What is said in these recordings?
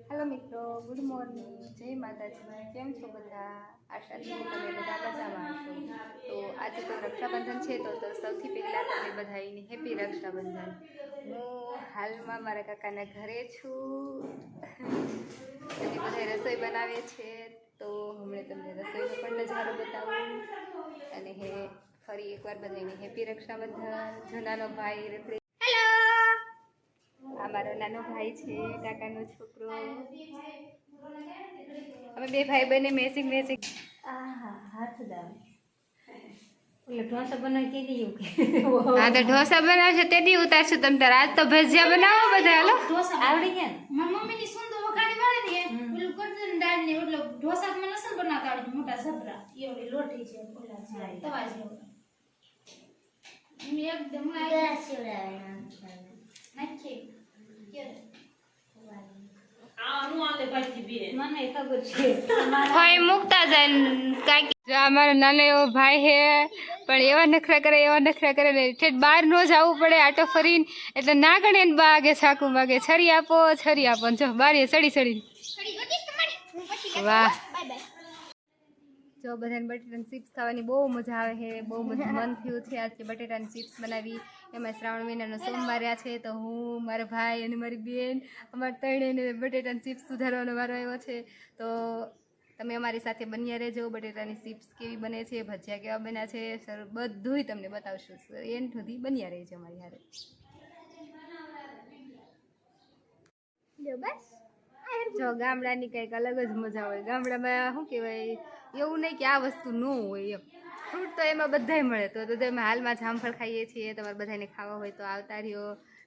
Hello मित्रों, good morning, जय माताजी। केम छो बधा? आशा छे तमे बधा मजामां छो। तो आज तो रक्षाबंधन है, तो सौथी पहला तमे बधाईने हेपी रक्षाबंधन। हूँ हालमां मारा काकाना घरे छूं अने बधाई रसोई बनावे छे, तो हमणे तमने रसोईनो पण नजारो बतावुं अने हे फरी एकवार बधाईने हेपी रक्षाबंधन। जो नानो भाई रखड़ी मारो नानो भाई छे, काकानो छोकरो। अमे बे भाई बने मैचिंग मैचिंग हाथ दाव એટલે ઢોસા બનાવી કે દીયું કે हां तो ढोसा बनावशे ते दी उतारशो तम तार। आज तो भजिया बनावो बधा हालो। ઢોસા આવડી ગયા મારી મમ્મીની સુંદર વઘારી વાળે ને પેલું કરજન દાળ ને એટલે ઢોસા માં લસણ બનાવતા આવડે મોટા સબરા એવડી લોટી છે ઓલા છે તવા જેવો મે એકદમ ગેસ ઉડાવે નાખી કે આનું આલે પાછી બે મને ખબર છે भाई मुकता जाए काकी जो हमारो नानो एवो भाई है, पण एवा नखरा करे ने ठेठ बार नो जावू पड़े आटो फरीन એટલે ના ગણે ને બાગે સાકુ માગે છરી આપો जो बारी सड़ी સડી ગોતીસ તમારી હું પછી वाह બાય બાય। जो बधाने बटेटानी चिप्स खावानी बहु मजा आवे है, बहु मन थयुं छे आज के बटेटानी चिप्स बनावी। एमां श्रावण महीनानो सोमवार आ छे, तो हूँ मारा भाई अने मारी बेन अमार त्रणेयने बटेटानी चिप्स सुधारवानो वारो आव्यो छे। तो तमे अमारी साथे बन्या रहेजो। बटेटानी चिप्स केवी बने छे, भजिया केवा बन्या छे, बधुंय तमने बतावशुं। एंड सुधी बन्या रहेजो अमारी हारे। જો બસ जो गामडानी कंईक अलग ज मजा होय। गामडामां शुं कहेवाय एवुं नहीं कि आ वस्तु न होय एम। फ्रूट तो एमां बधाय मळे, तो एमां हालमां जामफळ खाईए छीए। तमारे बधाने खावा होय तो आवता रह्यो।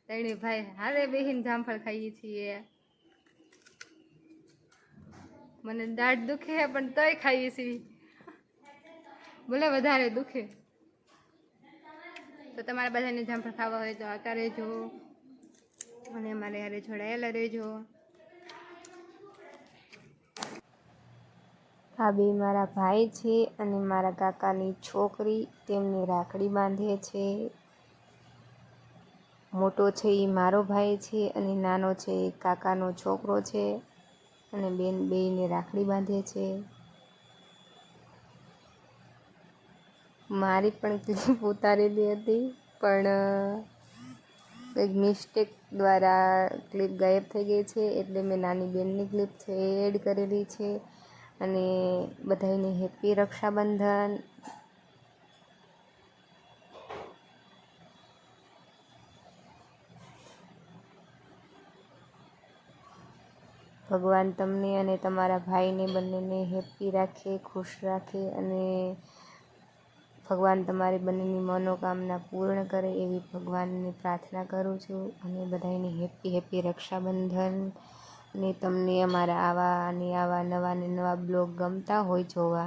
तणे भाई हारे बेहीने जामफळ खाईए छीए। मने दाढ दुखे है पण तोय खाईए छीए, भले वधारे दुखे। तो तमारे बधाने जामफळ खावा होय तो आवता रहेजो अने अमारे हारे जोडायेला रहेजो। आ बे मारा भाई छे अने मारा काकानी छोकरी तेमने राखड़ी बांधे छे। मोटो छे ई मारो भाई छे अने नानो छे ई काकानो छोकरो छे अने बेन बेयने राखड़ी बांधे छे। मारी पण क्लिप उतारेली हती पण एक मिस्टेक द्वारा क्लिप गायब थई गई छे, एटले मैं नानी बेननी क्लिप छे एड करेली छे। अने बधाईने हेपी रक्षाबंधन। भगवान तमने अने तमारा भाई ने बंनेने हेपी राखे, खुश राखे अने भगवान तमारी बंनेनी मनोकामना पूर्ण करे एवी भगवानने प्रार्थना करूँ छूँ। अने बधाईने हेपी हेपी रक्षाबंधन। ने तमने अमारा आवा नवा ब्लॉग गमता होय जोवा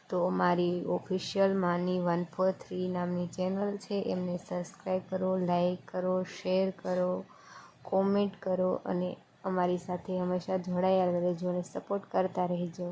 तो अमारी ऑफिशियल मानी 143 नामनी चेनल छे, एमने सब्सक्राइब करो, लाइक करो, शेर करो, कॉमेंट करो अने अमारी साथे हमेशा जोड़ाया रहेजो अने सपोर्ट करता रहेजो।